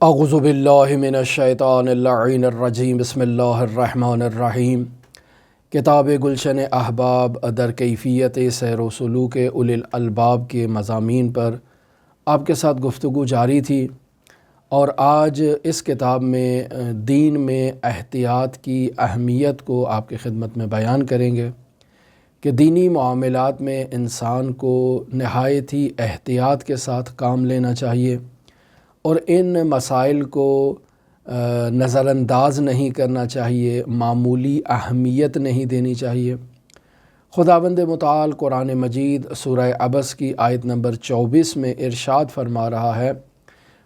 اعوذ باللہ من الشیطان اللعین الرجیم بسم اللہ الرحمن الرحیم۔ کتاب گلشن احباب در کیفیت سیر و سلوک اولی الالباب کے مضامین پر آپ کے ساتھ گفتگو جاری تھی، اور آج اس کتاب میں دین میں احتیاط کی اہمیت کو آپ کی خدمت میں بیان کریں گے کہ دینی معاملات میں انسان کو نہایت ہی احتیاط کے ساتھ کام لینا چاہیے اور ان مسائل کو نظر انداز نہیں کرنا چاہیے، معمولی اہمیت نہیں دینی چاہیے۔ خداوند متعال قرآن مجید سورہ عبس کی آیت نمبر 24 میں ارشاد فرما رہا ہے،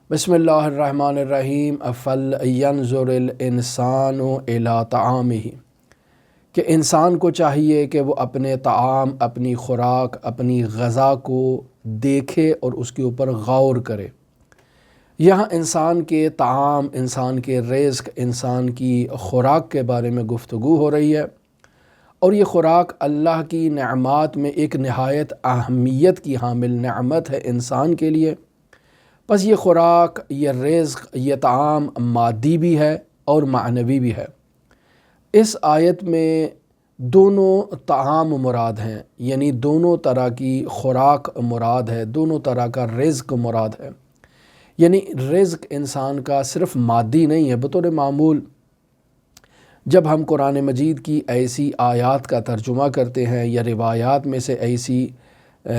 بسم اللہ الرحمن الرحیم، فَلْيَنْظُرِ الْإِنسَانُ إِلَىٰ طَعَامِهِ، کہ انسان کو چاہیے کہ وہ اپنے طعام، اپنی خوراک، اپنی غذا کو دیکھے اور اس کے اوپر غور کرے۔ یہاں انسان کے طعام، انسان کے رزق، انسان کی خوراک کے بارے میں گفتگو ہو رہی ہے، اور یہ خوراک اللہ کی نعمات میں ایک نہایت اہمیت کی حامل نعمت ہے انسان کے لیے۔ بس یہ خوراک، یہ رزق، یہ طعام مادی بھی ہے اور معنوی بھی ہے۔ اس آیت میں دونوں طعام مراد ہیں، یعنی دونوں طرح کی خوراک مراد ہے، دونوں طرح کا رزق مراد ہے۔ یعنی رزق انسان کا صرف مادی نہیں ہے۔ بطور معمول جب ہم قرآن مجید کی ایسی آیات کا ترجمہ کرتے ہیں یا روایات میں سے ایسی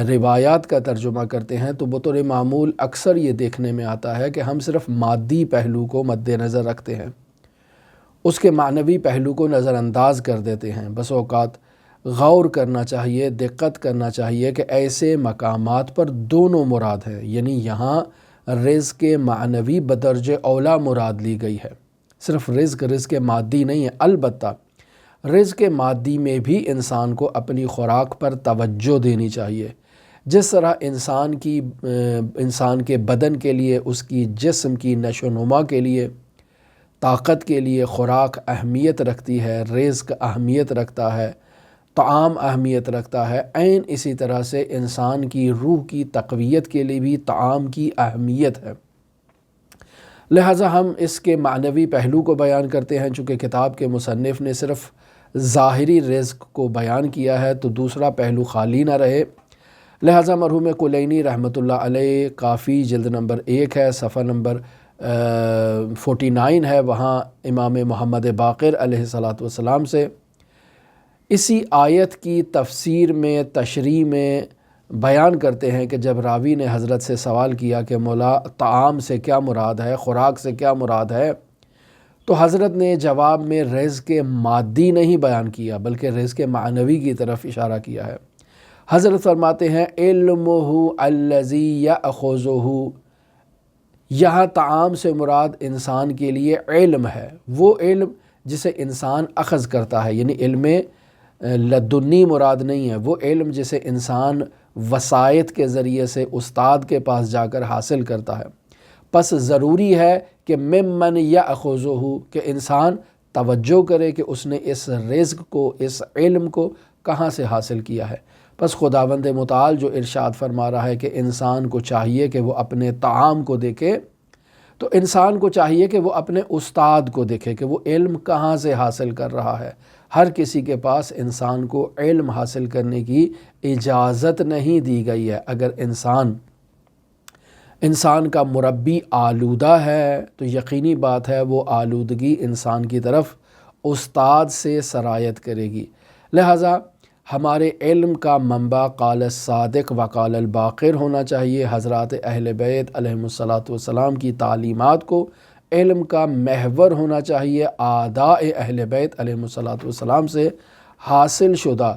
روایات کا ترجمہ کرتے ہیں تو بطور معمول اکثر یہ دیکھنے میں آتا ہے کہ ہم صرف مادی پہلو کو مد نظر رکھتے ہیں، اس کے معنوی پہلو کو نظر انداز کر دیتے ہیں۔ بس اوقات غور کرنا چاہیے، دقت کرنا چاہیے کہ ایسے مقامات پر دونوں مراد ہیں، یعنی یہاں رزق معنوی بدرجہ اولا مراد لی گئی ہے، صرف رزق مادی نہیں ہے۔ البتہ رزق مادی میں بھی انسان کو اپنی خوراک پر توجہ دینی چاہیے۔ جس طرح انسان کے بدن کے لیے، اس کی جسم کی نشو و نما کے لیے، طاقت کے لیے خوراک اہمیت رکھتی ہے، رزق اہمیت رکھتا ہے، طعام اہمیت رکھتا ہے، عین اسی طرح سے انسان کی روح کی تقویت کے لیے بھی طعام کی اہمیت ہے۔ لہٰذا ہم اس کے معنوی پہلو کو بیان کرتے ہیں۔ چونکہ کتاب کے مصنف نے صرف ظاہری رزق کو بیان کیا ہے تو دوسرا پہلو خالی نہ رہے، لہٰذا مرحوم کلینی رحمۃ اللہ علیہ کافی جلد نمبر 1 ہے، صفحہ نمبر 49 ہے، وہاں امام محمد باقر علیہ السلام سے اسی آیت کی تفسیر میں، تشریح میں بیان کرتے ہیں کہ جب راوی نے حضرت سے سوال کیا کہ مولا طعام سے کیا مراد ہے، خوراک سے کیا مراد ہے، تو حضرت نے جواب میں رزق مادی نہیں بیان کیا بلکہ رزق معنوی کی طرف اشارہ کیا ہے۔ حضرت فرماتے ہیں علمہ الذی یأخذہ، یہاں طعام سے مراد انسان کے لیے علم ہے، وہ علم جسے انسان اخذ کرتا ہے، یعنی علم لدنی مراد نہیں ہے، وہ علم جسے انسان وسائط کے ذریعے سے استاد کے پاس جا کر حاصل کرتا ہے۔ پس ضروری ہے کہ ممن یأخذہ، کہ انسان توجہ کرے کہ اس نے اس رزق کو، اس علم کو کہاں سے حاصل کیا ہے۔ پس خداوند متعال جو ارشاد فرما رہا ہے کہ انسان کو چاہیے کہ وہ اپنے طعام کو دیکھے، تو انسان کو چاہیے کہ وہ اپنے استاد کو دیکھے کہ وہ علم کہاں سے حاصل کر رہا ہے۔ ہر کسی کے پاس انسان کو علم حاصل کرنے کی اجازت نہیں دی گئی ہے۔ اگر انسان کا مربی آلودہ ہے تو یقینی بات ہے وہ آلودگی انسان کی طرف استاد سے سرایت کرے گی۔ لہٰذا ہمارے علم کا منبع قال الصادق و قال الباقر ہونا چاہیے۔ حضرات اہل بیت علیہم السلام کی تعلیمات کو علم کا محور ہونا چاہیے۔ آداء اہل بیت علیہم السلام سے حاصل شدہ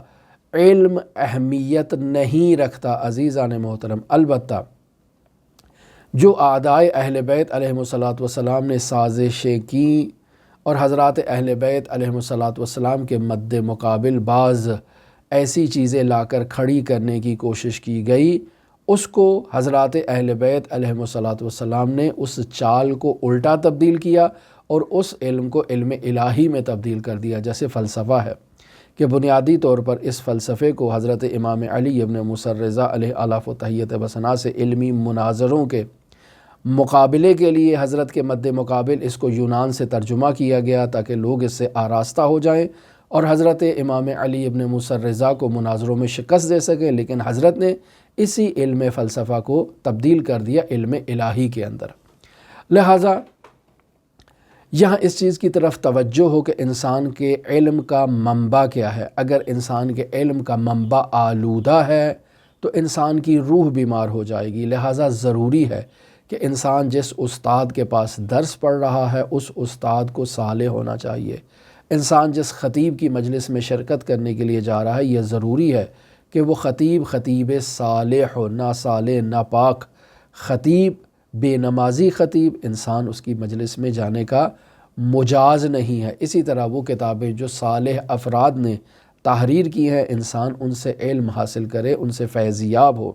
علم اہمیت نہیں رکھتا عزیزان محترم۔ البتہ جو آداء اہل بیت علیہم السلام نے سازشیں کی اور حضرات اہل بیت علیہم السلام کے مد مقابل بعض ایسی چیزیں لا کر کھڑی کرنے کی کوشش کی گئی، اس کو حضرات اہل بیت علیہم السلام نے اس چال کو الٹا تبدیل کیا اور اس علم کو علم الہی میں تبدیل کر دیا۔ جیسے فلسفہ ہے کہ بنیادی طور پر اس فلسفے کو حضرت امام علی ابن موسیٰ الرضا علیہ آلاف و تحیت و ثنا سے علمی مناظروں کے مقابلے کے لیے حضرت کے مد مقابل اس کو یونان سے ترجمہ کیا گیا تاکہ لوگ اس سے آراستہ ہو جائیں اور حضرت امام علی ابن موسیٰ الرضا کو مناظروں میں شکست دے سکیں، لیکن حضرت نے اسی علم فلسفہ کو تبدیل کر دیا علم الہی کے اندر۔ لہٰذا یہاں اس چیز کی طرف توجہ ہو کہ انسان کے علم کا منبع کیا ہے۔ اگر انسان کے علم کا منبع آلودہ ہے تو انسان کی روح بیمار ہو جائے گی۔ لہٰذا ضروری ہے کہ انسان جس استاد کے پاس درس پڑھ رہا ہے اس استاد کو صالح ہونا چاہیے۔ انسان جس خطیب کی مجلس میں شرکت کرنے کے لیے جا رہا ہے یہ ضروری ہے کہ وہ خطیب صالح ہو، نہ صالح نہ پاک خطیب، بے نمازی خطیب انسان اس کی مجلس میں جانے کا مجاز نہیں ہے۔ اسی طرح وہ کتابیں جو صالح افراد نے تحریر کی ہیں انسان ان سے علم حاصل کرے، ان سے فیضیاب ہو۔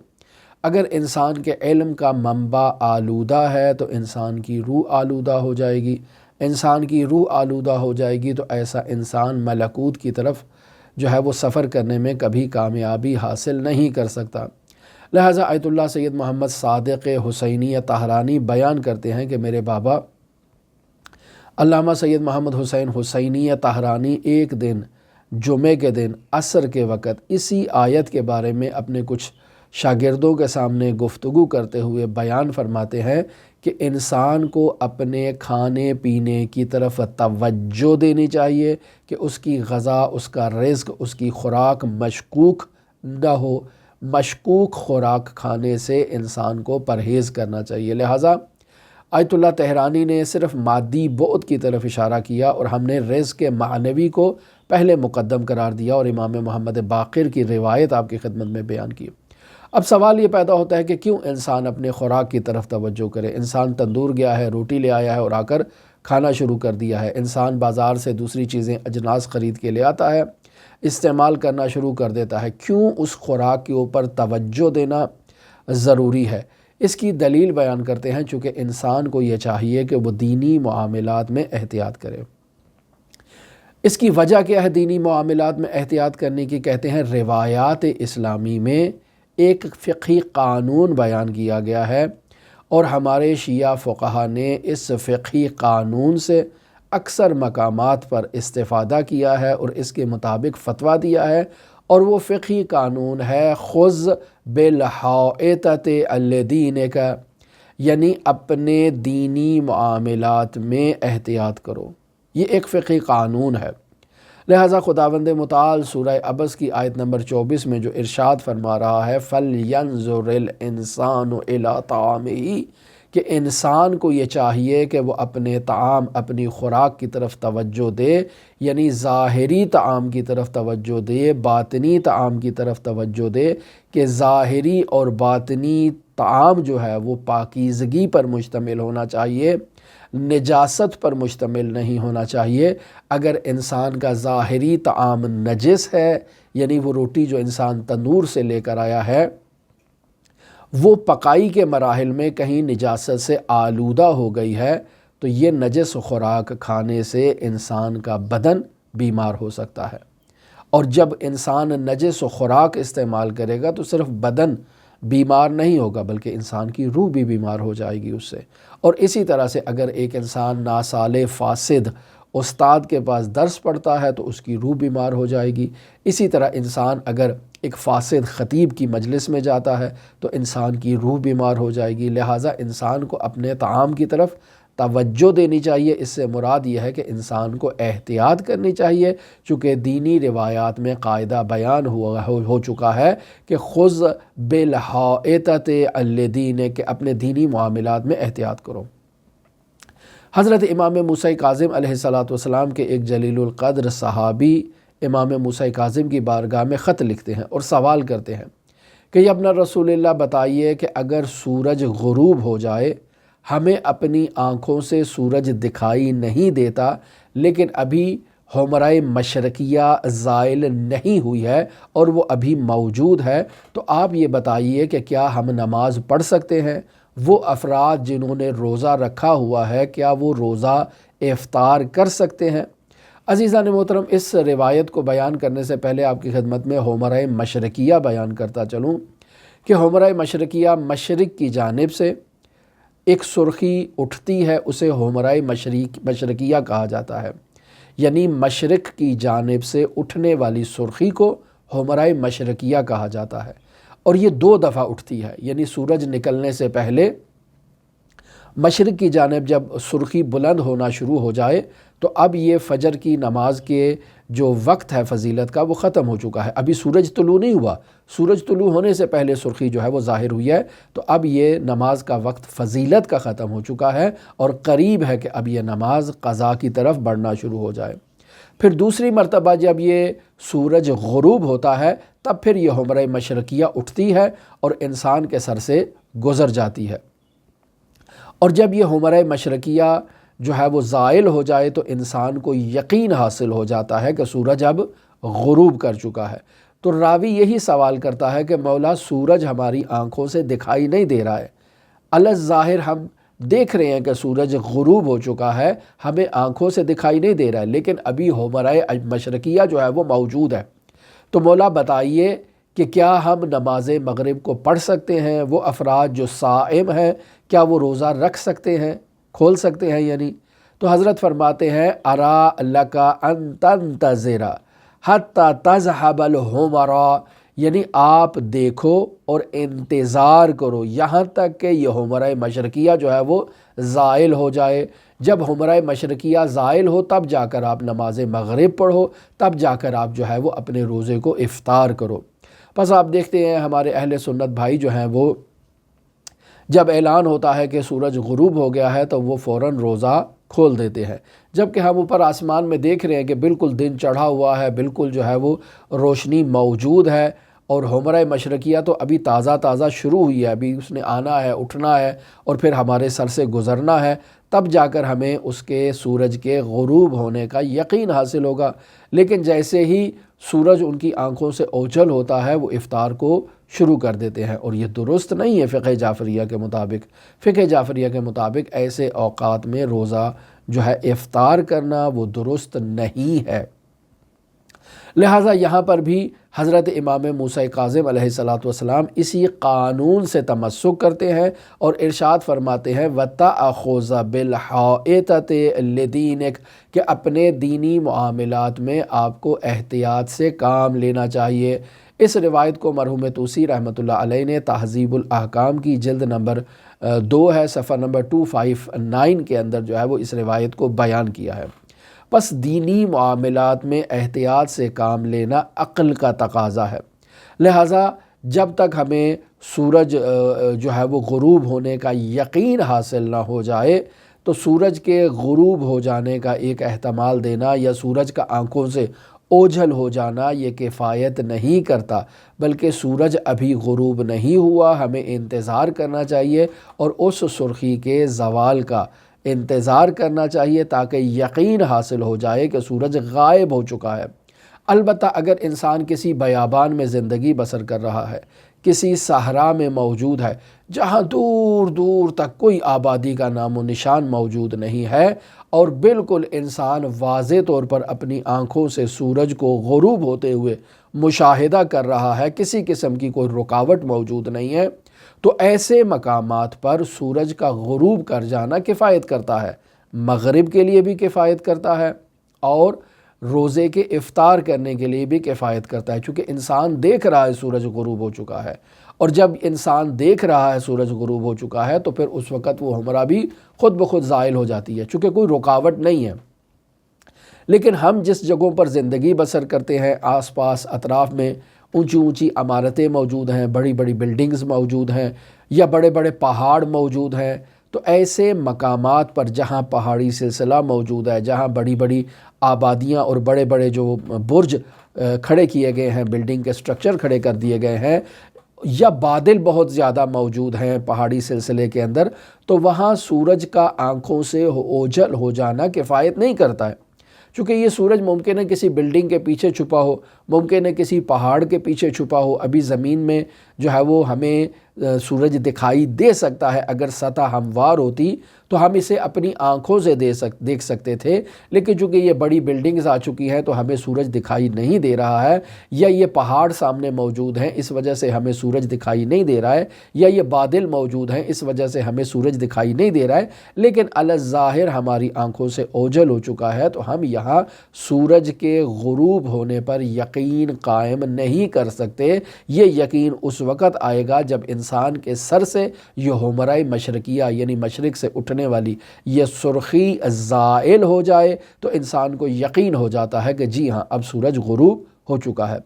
اگر انسان کے علم کا منبع آلودہ ہے تو انسان کی روح آلودہ ہو جائے گی۔ انسان کی روح آلودہ ہو جائے گی تو ایسا انسان ملکوت کی طرف جو ہے وہ سفر کرنے میں کبھی کامیابی حاصل نہیں کر سکتا۔ لہٰذا آیت اللہ سید محمد صادق حسینی طہرانی بیان کرتے ہیں کہ میرے بابا علامہ سید محمد حسین حسینی طہرانی ایک دن جمعے کے دن عصر کے وقت اسی آیت کے بارے میں اپنے کچھ شاگردوں کے سامنے گفتگو کرتے ہوئے بیان فرماتے ہیں کہ انسان کو اپنے کھانے پینے کی طرف توجہ دینی چاہیے کہ اس کی غذا، اس کا رزق، اس کی خوراک مشکوک نہ ہو۔ مشکوک خوراک کھانے سے انسان کو پرہیز کرنا چاہیے۔ لہٰذا آیت اللہ طہرانی نے صرف مادی بعد کی طرف اشارہ کیا اور ہم نے رزق معنوی کو پہلے مقدم قرار دیا اور امام محمد باقر کی روایت آپ کی خدمت میں بیان کی۔ اب سوال یہ پیدا ہوتا ہے کہ کیوں انسان اپنے خوراک کی طرف توجہ کرے؟ انسان تندور گیا ہے، روٹی لے آیا ہے اور آ کر کھانا شروع کر دیا ہے۔ انسان بازار سے دوسری چیزیں اجناس خرید کے لے آتا ہے، استعمال کرنا شروع کر دیتا ہے۔ کیوں اس خوراک کے اوپر توجہ دینا ضروری ہے؟ اس کی دلیل بیان کرتے ہیں چونکہ انسان کو یہ چاہیے کہ وہ دینی معاملات میں احتیاط کرے۔ اس کی وجہ کیا ہے دینی معاملات میں احتیاط کرنے کی؟ کہتے ہیں روایات اسلامی میں ایک فقہی قانون بیان کیا گیا ہے اور ہمارے شیعہ فقہا نے اس فقہی قانون سے اکثر مقامات پر استفادہ کیا ہے اور اس کے مطابق فتویٰ دیا ہے، اور وہ فقہی قانون ہے خذ بالحائطۃ الدینک، یعنی اپنے دینی معاملات میں احتیاط کرو۔ یہ ایک فقہی قانون ہے۔ لہٰذا خداوند متعال سورہ عبس کی آیت نمبر 24 میں جو ارشاد فرما رہا ہے فَلْيَنْظُرِ الْإِنسَانُ إِلَىٰ طَعَامِهِ، کہ انسان کو یہ چاہیے کہ وہ اپنے طعام، اپنی خوراک کی طرف توجہ دے، یعنی ظاہری طعام کی طرف توجہ دے، باطنی طعام کی طرف توجہ دے، کہ ظاہری اور باطنی طعام جو ہے وہ پاکیزگی پر مشتمل ہونا چاہیے، نجاست پر مشتمل نہیں ہونا چاہیے۔ اگر انسان کا ظاہری طعام نجس ہے، یعنی وہ روٹی جو انسان تندور سے لے کر آیا ہے وہ پکائی کے مراحل میں کہیں نجاست سے آلودہ ہو گئی ہے، تو یہ نجس خوراک کھانے سے انسان کا بدن بیمار ہو سکتا ہے۔ اور جب انسان نجس خوراک استعمال کرے گا تو صرف بدن بیمار نہیں ہوگا بلکہ انسان کی روح بھی بیمار ہو جائے گی اس سے۔ اور اسی طرح سے اگر ایک انسان ناصالح فاسد استاد کے پاس درس پڑھتا ہے تو اس کی روح بیمار ہو جائے گی۔ اسی طرح انسان اگر ایک فاسد خطیب کی مجلس میں جاتا ہے تو انسان کی روح بیمار ہو جائے گی۔ لہٰذا انسان کو اپنے طعام کی طرف توجہ دینی چاہیے۔ اس سے مراد یہ ہے کہ انسان کو احتیاط کرنی چاہیے، چونکہ دینی روایات میں قاعدہ بیان ہو چکا ہے کہ خذ بالحائطۃ الدین، کہ اپنے دینی معاملات میں احتیاط کرو۔ حضرت امام موسیٰ کاظم علیہ السلام کے ایک جلیل القدر صحابی امام موسیٰ کاظم کی بارگاہ میں خط لکھتے ہیں اور سوال کرتے ہیں کہ یا ابن رسول اللہ بتائیے کہ اگر سورج غروب ہو جائے، ہمیں اپنی آنکھوں سے سورج دکھائی نہیں دیتا لیکن ابھی حمرۂ مشرقیہ زائل نہیں ہوئی ہے اور وہ ابھی موجود ہے، تو آپ یہ بتائیے کہ کیا ہم نماز پڑھ سکتے ہیں؟ وہ افراد جنہوں نے روزہ رکھا ہوا ہے کیا وہ روزہ افطار کر سکتے ہیں؟ عزیزان محترم، اس روایت کو بیان کرنے سے پہلے آپ کی خدمت میں حمرۂ مشرقیہ بیان کرتا چلوں کہ حمرۂ مشرقیہ مشرق کی جانب سے ایک سرخی اٹھتی ہے اسے حمرۂ مشرقیہ کہا جاتا ہے، یعنی مشرق کی جانب سے اٹھنے والی سرخی کو حمرۂ مشرقیہ کہا جاتا ہے، اور یہ 2 دفعہ اٹھتی ہے، یعنی سورج نکلنے سے پہلے مشرق کی جانب جب سرخی بلند ہونا شروع ہو جائے تو اب یہ فجر کی نماز کے جو وقت ہے فضیلت کا وہ ختم ہو چکا ہے، ابھی سورج طلوع نہیں ہوا، سورج طلوع ہونے سے پہلے سرخی جو ہے وہ ظاہر ہوئی ہے، تو اب یہ نماز کا وقت فضیلت کا ختم ہو چکا ہے اور قریب ہے کہ اب یہ نماز قضا کی طرف بڑھنا شروع ہو جائے۔ پھر دوسری مرتبہ جب یہ سورج غروب ہوتا ہے تب پھر یہ حمرۂ مشرقیہ اٹھتی ہے اور انسان کے سر سے گزر جاتی ہے، اور جب یہ حمرۂ مشرقیہ جو ہے وہ زائل ہو جائے تو انسان کو یقین حاصل ہو جاتا ہے کہ سورج اب غروب کر چکا ہے۔ تو راوی یہی سوال کرتا ہے کہ مولا سورج ہماری آنکھوں سے دکھائی نہیں دے رہا ہے، الظاہر ہم دیکھ رہے ہیں کہ سورج غروب ہو چکا ہے، ہمیں آنکھوں سے دکھائی نہیں دے رہا ہے، لیکن ابھی حمرۂ مشرقیہ جو ہے وہ موجود ہے، تو مولا بتائیے کہ کیا ہم نماز مغرب کو پڑھ سکتے ہیں؟ وہ افراد جو صائم ہیں کیا وہ روزہ رکھ سکتے ہیں، کھول سکتے ہیں یعنی؟ تو حضرت فرماتے ہیں ارا لک ان تنتظر حتی تذهب الحمرا، یعنی آپ دیکھو اور انتظار کرو یہاں تک کہ یہ حمرۂ مشرقیہ جو ہے وہ زائل ہو جائے۔ جب حمرۂ مشرقیہ زائل ہو تب جا کر آپ نماز مغرب پڑھو، تب جا کر آپ جو ہے وہ اپنے روزے کو افطار کرو۔ بس آپ دیکھتے ہیں ہمارے اہل سنت بھائی جو ہیں وہ جب اعلان ہوتا ہے کہ سورج غروب ہو گیا ہے تو وہ فوراً روزہ کھول دیتے ہیں، جبکہ ہم اوپر آسمان میں دیکھ رہے ہیں کہ بالکل دن چڑھا ہوا ہے، بالکل جو ہے وہ روشنی موجود ہے، اور حمرۂ مشرقیہ تو ابھی تازہ شروع ہوئی ہے، ابھی اس نے آنا ہے، اٹھنا ہے اور پھر ہمارے سر سے گزرنا ہے، تب جا کر ہمیں اس کے سورج کے غروب ہونے کا یقین حاصل ہوگا۔ لیکن جیسے ہی سورج ان کی آنکھوں سے اوجھل ہوتا ہے وہ افطار کو شروع کر دیتے ہیں، اور یہ درست نہیں ہے فقہ جعفریہ کے مطابق۔ فقہ جعفریہ کے مطابق ایسے اوقات میں روزہ جو ہے افطار کرنا وہ درست نہیں ہے۔ لہٰذا یہاں پر بھی حضرت امام موسیٰ کاظم علیہ السلام اسی قانون سے تمسک کرتے ہیں اور ارشاد فرماتے ہیں وَتَأْخُذَ بِالْحَائِطَةِ لِدِينِكَ، کہ اپنے دینی معاملات میں آپ کو احتیاط سے کام لینا چاہیے۔ اس روایت کو مرحوم طوسی رحمۃ اللہ علیہ نے تہذیب الاحکام کی جلد نمبر 2 ہے صفحہ نمبر 259 کے اندر جو ہے وہ اس روایت کو بیان کیا ہے۔ پس دینی معاملات میں احتیاط سے کام لینا عقل کا تقاضا ہے، لہٰذا جب تک ہمیں سورج جو ہے وہ غروب ہونے کا یقین حاصل نہ ہو جائے تو سورج کے غروب ہو جانے کا ایک احتمال دینا یا سورج کا آنکھوں سے اوجھل ہو جانا یہ کفایت نہیں کرتا، بلکہ سورج ابھی غروب نہیں ہوا، ہمیں انتظار کرنا چاہیے اور اس سرخی کے زوال کا انتظار کرنا چاہیے تاکہ یقین حاصل ہو جائے کہ سورج غائب ہو چکا ہے۔ البتہ اگر انسان کسی بیابان میں زندگی بسر کر رہا ہے، کسی صحرا میں موجود ہے جہاں دور دور تک کوئی آبادی کا نام و نشان موجود نہیں ہے اور بالکل انسان واضح طور پر اپنی آنکھوں سے سورج کو غروب ہوتے ہوئے مشاہدہ کر رہا ہے، کسی قسم کی کوئی رکاوٹ موجود نہیں ہے، تو ایسے مقامات پر سورج کا غروب کر جانا کفایت کرتا ہے، مغرب کے لیے بھی کفایت کرتا ہے اور روزے کے افطار کرنے کے لیے بھی کفایت کرتا ہے، چونکہ انسان دیکھ رہا ہے سورج غروب ہو چکا ہے، اور جب انسان دیکھ رہا ہے سورج غروب ہو چکا ہے تو پھر اس وقت وہ حمرہ بھی خود بخود زائل ہو جاتی ہے، چونکہ کوئی رکاوٹ نہیں ہے۔ لیکن ہم جس جگہوں پر زندگی بسر کرتے ہیں آس پاس اطراف میں اونچی اونچی عمارتیں موجود ہیں، بڑی بڑی بلڈنگز موجود ہیں یا بڑے بڑے پہاڑ موجود ہیں، تو ایسے مقامات پر جہاں پہاڑی سلسلہ موجود ہے، جہاں بڑی بڑی آبادیاں اور بڑے بڑے جو برج کھڑے کیے گئے ہیں، بلڈنگ کے سٹرکچر کھڑے کر دیے گئے ہیں، یا بادل بہت زیادہ موجود ہیں پہاڑی سلسلے کے اندر، تو وہاں سورج کا آنکھوں سے اوجھل ہو جانا کفایت نہیں کرتا ہے، چونکہ یہ سورج ممکن ہے کسی بلڈنگ کے پیچھے چھپا ہو، ممکن ہے کسی پہاڑ کے پیچھے چھپا ہو، ابھی زمین میں جو ہے وہ ہمیں سورج دکھائی دے سکتا ہے، اگر سطح ہموار ہوتی تو ہم اسے اپنی آنکھوں سے دیکھ سکتے تھے، لیکن چونکہ یہ بڑی بلڈنگز آ چکی ہیں تو ہمیں سورج دکھائی نہیں دے رہا ہے، یا یہ پہاڑ سامنے موجود ہیں اس وجہ سے ہمیں سورج دکھائی نہیں دے رہا ہے، یا یہ بادل موجود ہیں اس وجہ سے ہمیں سورج دکھائی نہیں دے رہا ہے، لیکن علی الظاہر ہماری آنکھوں سے اوجھل ہو چکا ہے، تو ہم یہاں سورج کے غروب ہونے پر یقین قائم نہیں کر سکتے۔ یہ یقین اس وقت آئے گا جب انسان کے سر سے یہ حمرہ مشرقیہ یعنی مشرق سے اٹھنے والی یہ سرخی زائل ہو جائے، تو انسان کو یقین ہو جاتا ہے کہ جی ہاں اب سورج غروب ہو چکا ہے۔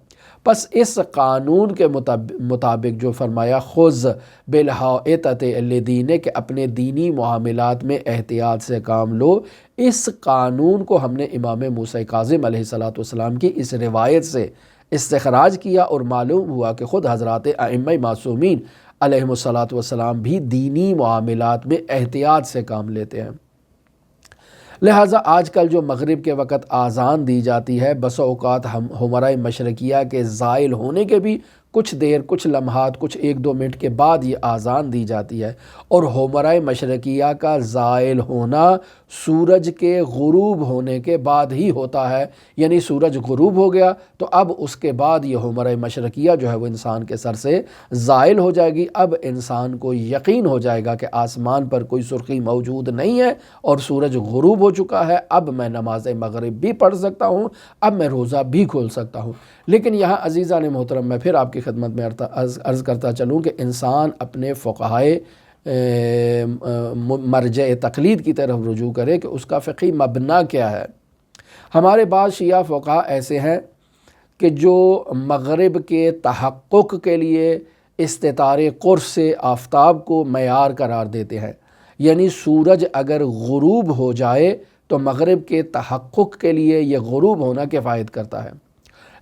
پس اس قانون کے مطابق جو فرمایا خذ بالحائطۃ لدینک، کہ اپنے دینی معاملات میں احتیاط سے کام لو، اس قانون کو ہم نے امام موسیٰ کاظم علیہ السلام کی اس روایت سے استخراج کیا، اور معلوم ہوا کہ خود حضرات ائمہ معصومین علیہم السلام بھی دینی معاملات میں احتیاط سے کام لیتے ہیں۔ لہٰذا آج کل جو مغرب کے وقت آذان دی جاتی ہے، بس اوقات حمرہ مشرقیہ کے زائل ہونے کے بھی کچھ دیر، کچھ لمحات، کچھ 1-2 منٹ کے بعد یہ آذان دی جاتی ہے، اور حمرہ مشرقیہ کا زائل ہونا سورج کے غروب ہونے کے بعد ہی ہوتا ہے، یعنی سورج غروب ہو گیا تو اب اس کے بعد یہ حمرہ مشرقیہ جو ہے وہ انسان کے سر سے زائل ہو جائے گی۔ اب انسان کو یقین ہو جائے گا کہ آسمان پر کوئی سرخی موجود نہیں ہے اور سورج غروب ہو چکا ہے، اب میں نماز مغرب بھی پڑھ سکتا ہوں، اب میں روزہ بھی کھول سکتا ہوں۔ لیکن یہاں عزیزان محترم میں پھر آپ کی خدمت میں عرض کرتا چلوں کہ انسان اپنے فقہائے مرجع تقلید کی طرف رجوع کرے کہ اس کا فقہی مبنی کیا ہے۔ ہمارے بعض شیعہ فقہا ایسے ہیں کہ جو مغرب کے تحقق کے لیے استطار قرص سے آفتاب کو معیار قرار دیتے ہیں، یعنی سورج اگر غروب ہو جائے تو مغرب کے تحقق کے لیے یہ غروب ہونا کفایت کرتا ہے۔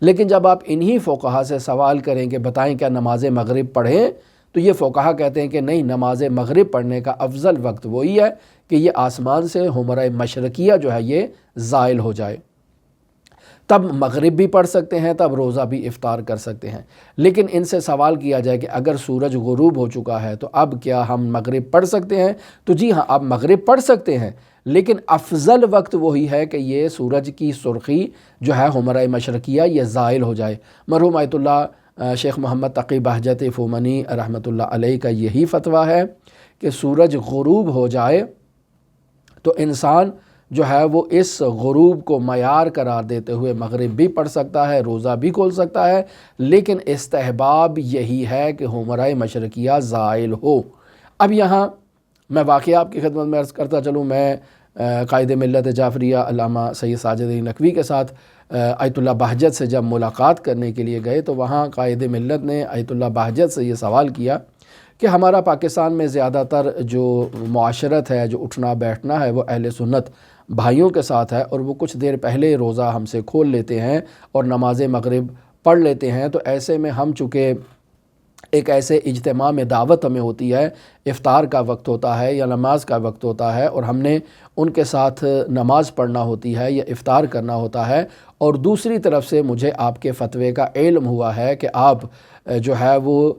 لیکن جب آپ انہی فقہا سے سوال کریں کہ بتائیں کیا نماز مغرب پڑھیں، تو یہ فقہا کہتے ہیں کہ نہیں، نماز مغرب پڑھنے کا افضل وقت وہی ہے کہ یہ آسمان سے حمرہ مشرقیہ جو ہے یہ زائل ہو جائے، تب مغرب بھی پڑھ سکتے ہیں، تب روزہ بھی افطار کر سکتے ہیں۔ لیکن ان سے سوال کیا جائے کہ اگر سورج غروب ہو چکا ہے تو اب کیا ہم مغرب پڑھ سکتے ہیں؟ تو جی ہاں، آپ مغرب پڑھ سکتے ہیں، لیکن افضل وقت وہی ہے کہ یہ سورج کی سرخی جو ہے حمرہ مشرقیہ یہ زائل ہو جائے۔ مرحوم آیت اللہ شیخ محمد تقی بہجت فومنی رحمۃ اللہ علیہ کا یہی فتویٰ ہے کہ سورج غروب ہو جائے تو انسان جو ہے وہ اس غروب کو معیار قرار دیتے ہوئے مغرب بھی پڑھ سکتا ہے، روزہ بھی کھول سکتا ہے، لیکن استحباب یہی ہے کہ حمرہ مشرقیہ زائل ہو۔ اب یہاں میں واقعہ آپ کی خدمت میں عرض کرتا چلوں، میں قائد ملت جعفریہ علامہ سید ساجد علی نقوی کے ساتھ آیت اللہ بہجت سے جب ملاقات کرنے کے لیے گئے تو وہاں قائد ملت نے آیت اللہ بہجت سے یہ سوال کیا کہ ہمارا پاکستان میں زیادہ تر جو معاشرت ہے، جو اٹھنا بیٹھنا ہے، وہ اہل سنت بھائیوں کے ساتھ ہے، اور وہ کچھ دیر پہلے روزہ ہم سے کھول لیتے ہیں اور نماز مغرب پڑھ لیتے ہیں، تو ایسے میں ہم چونکہ ایک ایسے اجتماع میں دعوت ہمیں ہوتی ہے، افطار کا وقت ہوتا ہے یا نماز کا وقت ہوتا ہے، اور ہم نے ان کے ساتھ نماز پڑھنا ہوتی ہے یا افطار کرنا ہوتا ہے، اور دوسری طرف سے مجھے آپ کے فتوے کا علم ہوا ہے کہ آپ جو ہے وہ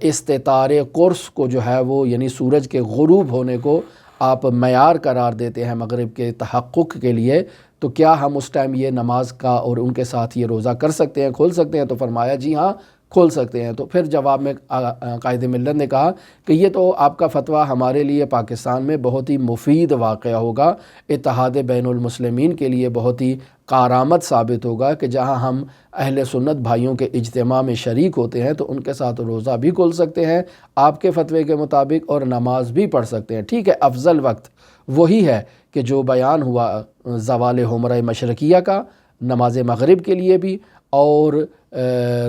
استطار قرص کو جو ہے وہ یعنی سورج کے غروب ہونے کو آپ معیار قرار دیتے ہیں مغرب کے تحقق کے لیے، تو کیا ہم اس ٹائم یہ نماز کا اور ان کے ساتھ یہ روزہ کر سکتے ہیں، کھول سکتے ہیں؟ تو فرمایا جی ہاں کھول سکتے ہیں۔ تو پھر جواب میں قائد ملت نے کہا کہ یہ تو آپ کا فتویٰ ہمارے لیے پاکستان میں بہت ہی مفید واقعہ ہوگا، اتحاد بین المسلمین کے لیے بہت ہی کارآمد ثابت ہوگا کہ جہاں ہم اہل سنت بھائیوں کے اجتماع میں شریک ہوتے ہیں تو ان کے ساتھ روزہ بھی کھول سکتے ہیں آپ کے فتوے کے مطابق، اور نماز بھی پڑھ سکتے ہیں۔ ٹھیک ہے، افضل وقت وہی ہے کہ جو بیان ہوا زوال حمرہ مشرقیہ کا نماز مغرب کے لیے بھی اور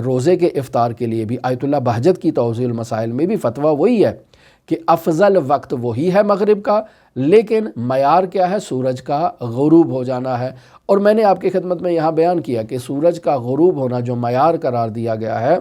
روزے کے افطار کے لیے بھی۔ آیت اللہ بہجت کی توضیح المسائل میں بھی فتویٰ وہی ہے کہ افضل وقت وہی ہے مغرب کا، لیکن معیار کیا ہے؟ سورج کا غروب ہو جانا ہے۔ اور میں نے آپ کی خدمت میں یہاں بیان کیا کہ سورج کا غروب ہونا جو معیار قرار دیا گیا ہے،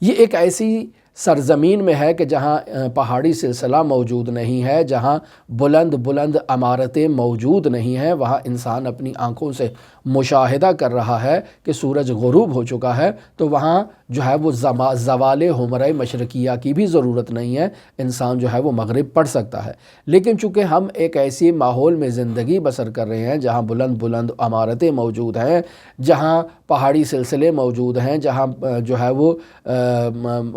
یہ ایک ایسی سرزمین میں ہے کہ جہاں پہاڑی سلسلہ موجود نہیں ہے، جہاں بلند بلند عمارتیں موجود نہیں ہیں، وہاں انسان اپنی آنکھوں سے مشاہدہ کر رہا ہے کہ سورج غروب ہو چکا ہے، تو وہاں جو ہے وہ زوال حمرہ مشرقیہ کی بھی ضرورت نہیں ہے، انسان جو ہے وہ مغرب پڑھ سکتا ہے۔ لیکن چونکہ ہم ایک ایسی ماحول میں زندگی بسر کر رہے ہیں جہاں بلند بلند عمارتیں موجود ہیں، جہاں پہاڑی سلسلے موجود ہیں، جہاں جو ہے وہ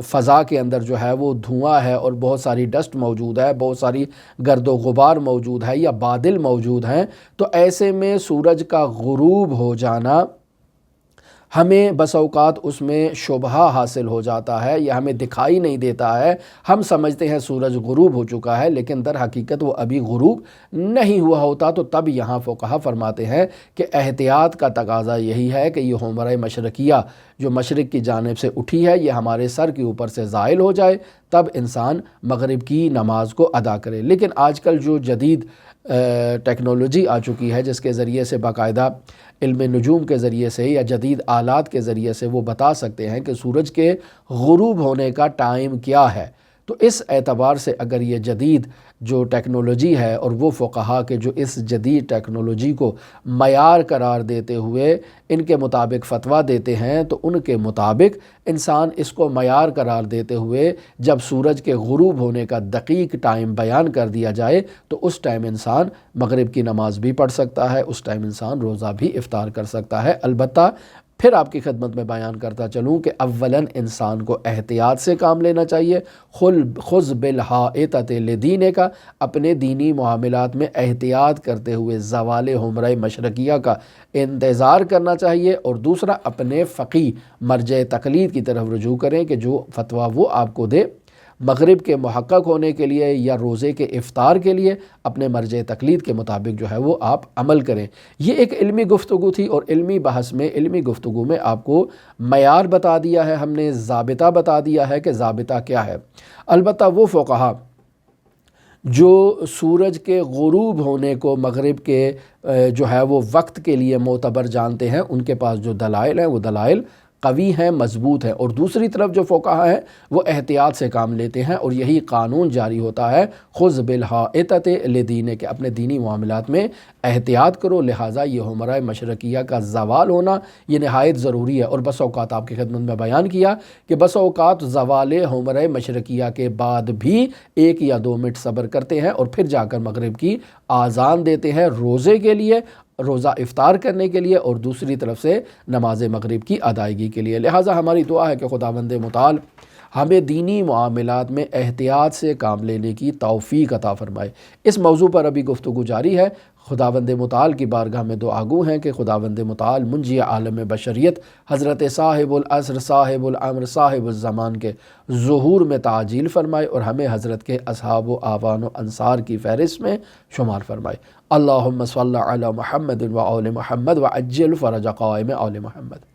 فضا کے اندر جو ہے وہ دھواں ہے اور بہت ساری ڈسٹ موجود ہے، بہت ساری گرد و غبار موجود ہے یا بادل موجود ہیں، تو ایسے میں سورج کا غروب ہو جانا ہمیں بس اوقات اس میں شبہ حاصل ہو جاتا ہے یا ہمیں دکھائی نہیں دیتا ہے، ہم سمجھتے ہیں سورج غروب ہو چکا ہے، لیکن در حقیقت وہ ابھی غروب نہیں ہوا ہوتا۔ تو تب یہاں فقہا فرماتے ہیں کہ احتیاط کا تقاضا یہی ہے کہ یہ حمرہ مشرقیہ جو مشرق کی جانب سے اٹھی ہے یہ ہمارے سر کے اوپر سے زائل ہو جائے، تب انسان مغرب کی نماز کو ادا کرے۔ لیکن آج کل جو جدید ٹیکنالوجی آ چکی ہے، جس کے ذریعے سے باقاعدہ علم نجوم کے ذریعے سے یا جدید آلات کے ذریعے سے وہ بتا سکتے ہیں کہ سورج کے غروب ہونے کا ٹائم کیا ہے، تو اس اعتبار سے اگر یہ جدید جو ٹیکنالوجی ہے اور وہ فقہا کے جو اس جدید ٹیکنالوجی کو معیار قرار دیتے ہوئے ان کے مطابق فتویٰ دیتے ہیں، تو ان کے مطابق انسان اس کو معیار قرار دیتے ہوئے جب سورج کے غروب ہونے کا دقیق ٹائم بیان کر دیا جائے تو اس ٹائم انسان مغرب کی نماز بھی پڑھ سکتا ہے، اس ٹائم انسان روزہ بھی افطار کر سکتا ہے۔ البتہ پھر آپ کی خدمت میں بیان کرتا چلوں کہ اولاً انسان کو احتیاط سے کام لینا چاہیے، خذ بالحائطۃ لدینک، اپنے دینی معاملات میں احتیاط کرتے ہوئے زوال حمرہ مشرقیہ کا انتظار کرنا چاہیے، اور دوسرا اپنے فقی مرجع تقلید کی طرف رجوع کریں کہ جو فتویٰ وہ آپ کو دے مغرب کے محقق ہونے کے لیے یا روزے کے افطار کے لیے اپنے مرجع تقلید کے مطابق جو ہے وہ آپ عمل کریں۔ یہ ایک علمی گفتگو تھی، اور علمی بحث میں علمی گفتگو میں آپ کو معیار بتا دیا ہے، ہم نے ضابطہ بتا دیا ہے کہ ضابطہ کیا ہے۔ البتہ وہ فقہا جو سورج کے غروب ہونے کو مغرب کے جو ہے وہ وقت کے لیے معتبر جانتے ہیں، ان کے پاس جو دلائل ہیں وہ دلائل قوی ہیں، مضبوط ہیں، اور دوسری طرف جو فقہا ہیں وہ احتیاط سے کام لیتے ہیں، اور یہی قانون جاری ہوتا ہے خذ بالحائطۃ لدینک، اپنے دینی معاملات میں احتیاط کرو، لہٰذا یہ حمرہ مشرقیہ کا زوال ہونا یہ نہایت ضروری ہے۔ اور بس اوقات آپ کی خدمت میں بیان کیا کہ بس اوقات زوال حمرہ مشرقیہ کے بعد بھی 1 یا 2 منٹ صبر کرتے ہیں اور پھر جا کر مغرب کی آذان دیتے ہیں روزے کے لیے، روزہ افطار کرنے کے لیے، اور دوسری طرف سے نماز مغرب کی ادائیگی کے لیے۔ لہٰذا ہماری دعا ہے کہ خداوند متعال ہمیں دینی معاملات میں احتیاط سے کام لینے کی توفیق عطا فرمائے۔ اس موضوع پر ابھی گفتگو جاری ہے۔ خداوند متعال کی بارگاہ میں دعا گو ہیں کہ خداوند متعال منجی عالم بشریت حضرت صاحب العصر صاحب الامر صاحب الزمان کے ظہور میں تعجیل فرمائے، اور ہمیں حضرت کے اصحاب و اعوان و انصار کی فہرست میں شمار فرمائے۔ اللہم صلی علی محمد و آل محمد وعجل فرج قائم آل محمد۔